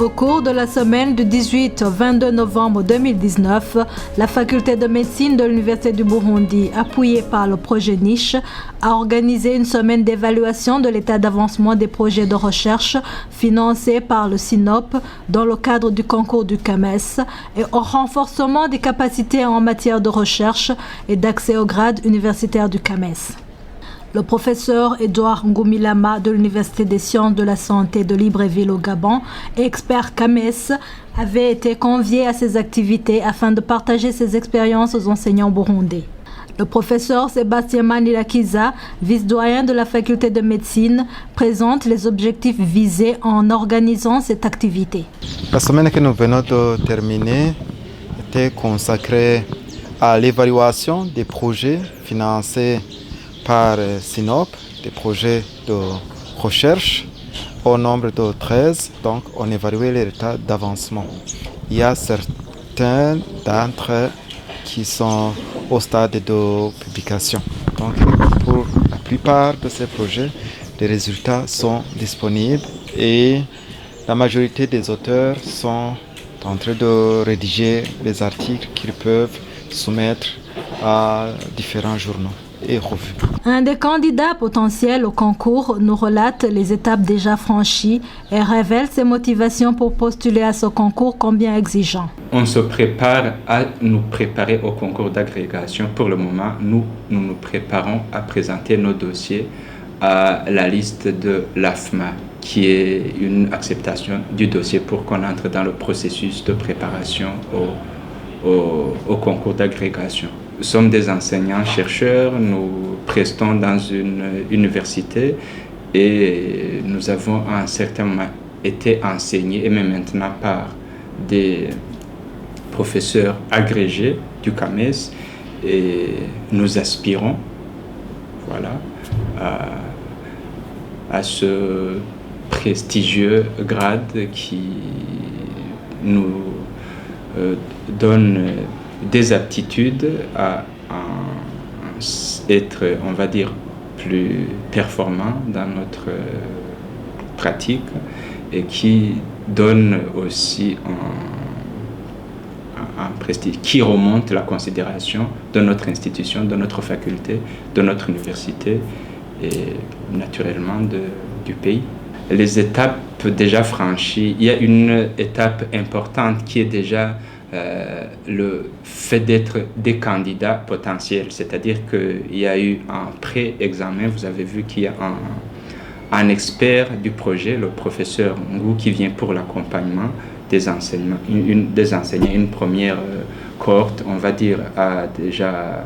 Au cours de la semaine du 18 au 22 novembre 2019, la faculté de médecine de l'Université du Burundi, appuyée par le projet Niche, a organisé une semaine d'évaluation de l'état d'avancement des projets de recherche financés par le SINOP dans le cadre du concours du CAMES et au renforcement des capacités en matière de recherche et d'accès au grade universitaire du CAMES. Le professeur Edouard Ngumilama de l'Université des sciences de la santé de Libreville au Gabon et expert CAMES avait été convié à ces activités afin de partager ses expériences aux enseignants burundais. Le professeur Sébastien Manilakiza, vice-doyen de la faculté de médecine, présente les objectifs visés en organisant cette activité. La semaine que nous venons de terminer était consacrée à l'évaluation des projets financés par SINOP, des projets de recherche au nombre de 13. Donc, on évaluait l'état d'avancement. Il y a certains d'entre eux qui sont au stade de publication. Donc, pour la plupart de ces projets, les résultats sont disponibles et la majorité des auteurs sont en train de rédiger les articles qu'ils peuvent soumettre à différents journaux et revues. Un des candidats potentiels au concours nous relate les étapes déjà franchies et révèle ses motivations pour postuler à ce concours combien exigeant. On se prépare à nous préparer au concours d'agrégation. Pour le moment, nous nous préparons à présenter nos dossiers à la liste de l'AFMA, qui est une acceptation du dossier pour qu'on entre dans le processus de préparation au concours d'agrégation. Nous sommes des enseignants-chercheurs, nous prestons dans une université et nous avons à un certain moment été enseignés, et même maintenant par des professeurs agrégés du CAMES, et nous aspirons à ce prestigieux grade qui nous donne des aptitudes à être, on va dire, plus performants dans notre pratique et qui donne aussi un prestige, qui remonte la considération de notre institution, de notre faculté, de notre université et naturellement du pays. Les étapes déjà franchies, il y a une étape importante qui est déjà le fait d'être des candidats potentiels, c'est-à-dire qu'il y a eu un pré-examen. Vous avez vu qu'il y a un expert du projet, le professeur Ngou, qui vient pour l'accompagnement des enseignants. Une première cohorte, on va dire, a déjà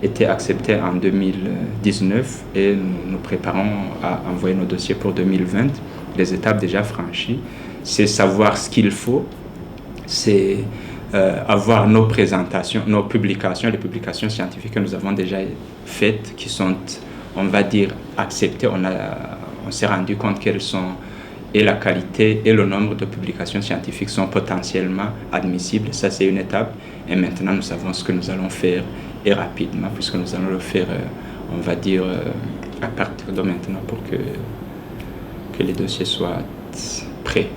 été acceptée en 2019 et nous préparons à envoyer nos dossiers pour 2020. Les étapes déjà franchies, c'est savoir ce qu'il faut, c'est avoir nos présentations, nos publications, les publications scientifiques que nous avons déjà faites, qui sont, on va dire, acceptées. On s'est rendu compte qu'elles sont, et la qualité et le nombre de publications scientifiques sont potentiellement admissibles. Ça, c'est une étape. Et maintenant, nous savons ce que nous allons faire, et rapidement, puisque nous allons le faire, on va dire, à partir de maintenant, pour que les dossiers soient prêts.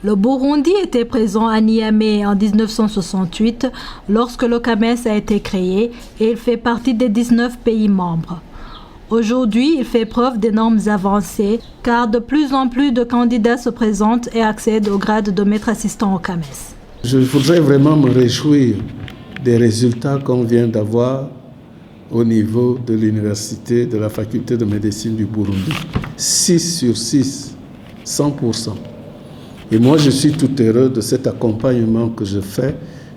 Le Burundi était présent à Niamey en 1968 lorsque le CAMES a été créé et il fait partie des 19 pays membres. Aujourd'hui, il fait preuve d'énormes avancées car de plus en plus de candidats se présentent et accèdent au grade de maître assistant au CAMES. Je voudrais vraiment me réjouir des résultats qu'on vient d'avoir au niveau de l'université, de la faculté de médecine du Burundi. 6 sur 6, 100%. Et moi, je suis tout heureux de cet accompagnement que je fais.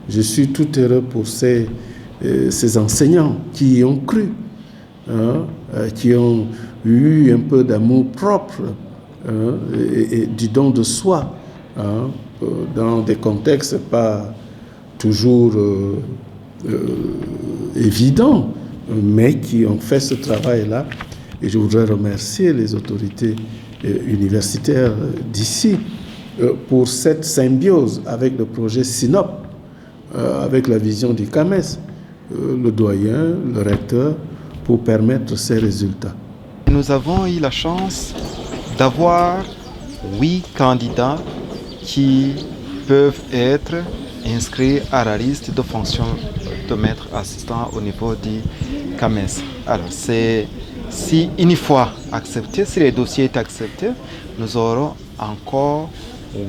Je suis tout heureux pour ces enseignants qui y ont cru, qui ont eu un peu d'amour propre et du don de soi, dans des contextes pas toujours évidents, mais qui ont fait ce travail-là. Et je voudrais remercier les autorités universitaires d'ici pour cette symbiose avec le projet SINOP, avec la vision du CAMES, le doyen, le recteur, pour permettre ces résultats. Nous avons eu la chance d'avoir 8 candidats qui peuvent être inscrits à la liste de fonctions de maître assistant au niveau du CAMES. Alors, si une fois accepté, si le dossier est accepté, nous aurons encore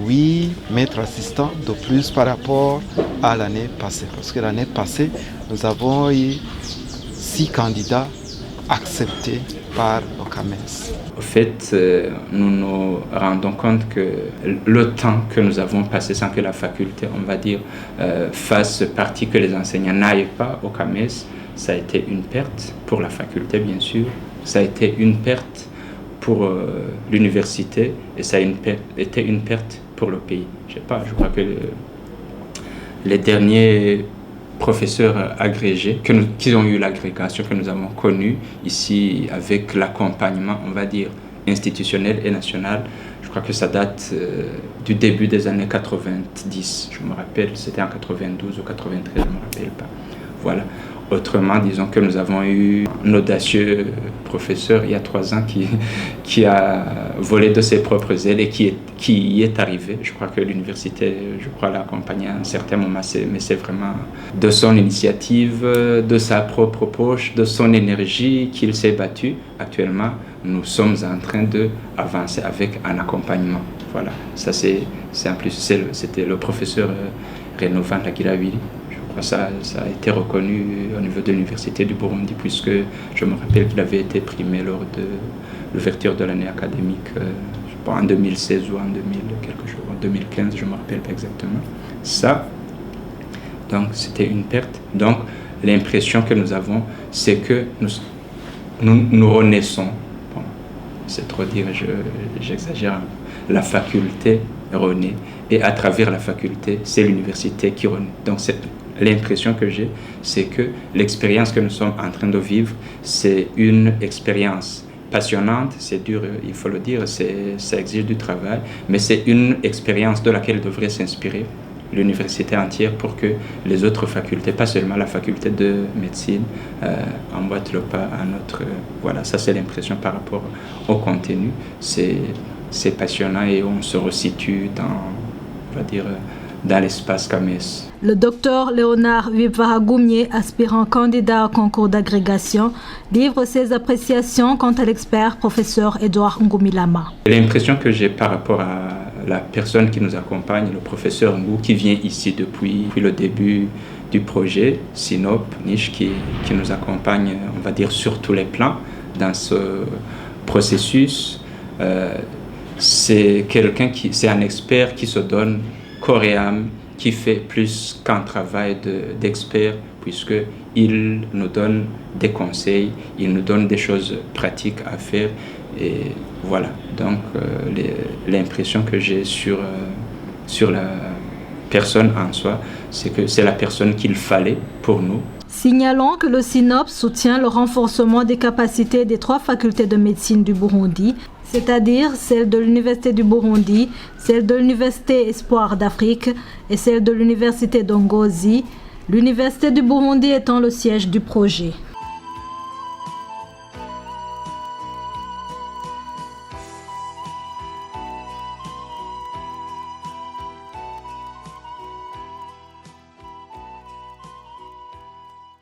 8 maîtres assistants de plus par rapport à l'année passée. Parce que l'année passée, nous avons eu 6 candidats acceptés par le CAMES. Au fait, nous nous rendons compte que le temps que nous avons passé sans que la faculté, on va dire, fasse partie, que les enseignants n'aillent pas au CAMES, ça a été une perte pour la faculté, bien sûr. Ça a été une perte pour l'université et ça a été une perte pour le pays. Je sais pas, je crois que les derniers professeurs agrégés qui ont eu l'agrégation que nous avons connue ici avec l'accompagnement, on va dire, institutionnel et national, je crois que ça date du début des années 90. Je me rappelle, c'était en 92 ou 93, je ne me rappelle pas. Voilà. Autrement, disons que nous avons eu un audacieux professeur il y a 3 ans qui a volé de ses propres ailes et qui y est arrivé. Je crois que l'université, l'a accompagné à un certain moment, mais c'est vraiment de son initiative, de sa propre poche, de son énergie qu'il s'est battu. Actuellement, nous sommes en train d'avancer avec un accompagnement. Voilà, ça en plus, c'était le professeur Renovant Lagiravili. Ça a été reconnu au niveau de l'Université du Burundi, puisque je me rappelle qu'il avait été primé lors de l'ouverture de l'année académique, je sais pas, en 2016 ou en 2015, je ne me rappelle pas exactement. Ça, donc c'était une perte. Donc l'impression que nous avons, c'est que nous renaissons. Bon, c'est trop dire, j'exagère. La faculté renaît, et à travers la faculté, c'est l'université qui renaît. Donc l'impression que j'ai, c'est que l'expérience que nous sommes en train de vivre, c'est une expérience passionnante, c'est dur, il faut le dire, ça exige du travail, mais c'est une expérience de laquelle devrait s'inspirer l'université entière pour que les autres facultés, pas seulement la faculté de médecine, emboîtent le pas à notre... Voilà, ça c'est l'impression par rapport au contenu. C'est passionnant et on se resitue dans l'espace CAMES. Le docteur Léonard Vivaragoumie, aspirant candidat au concours d'agrégation, livre ses appréciations quant à l'expert professeur Edouard Ngumilama. L'impression que j'ai par rapport à la personne qui nous accompagne, le professeur Ngou, qui vient ici depuis le début du projet, Sinop, Niche, qui nous accompagne, on va dire, sur tous les plans dans ce processus. C'est c'est un expert qui se donne corps et âme, qui fait plus qu'un travail d'expert, puisqu'il nous donne des conseils, il nous donne des choses pratiques à faire. Et voilà, donc l'impression que j'ai sur la personne en soi, c'est que c'est la personne qu'il fallait pour nous. Signalons que le SINOP soutient le renforcement des capacités des 3 facultés de médecine du Burundi, c'est-à-dire celle de l'Université du Burundi, celle de l'Université Espoir d'Afrique et celle de l'Université d'Ongozi, l'Université du Burundi étant le siège du projet.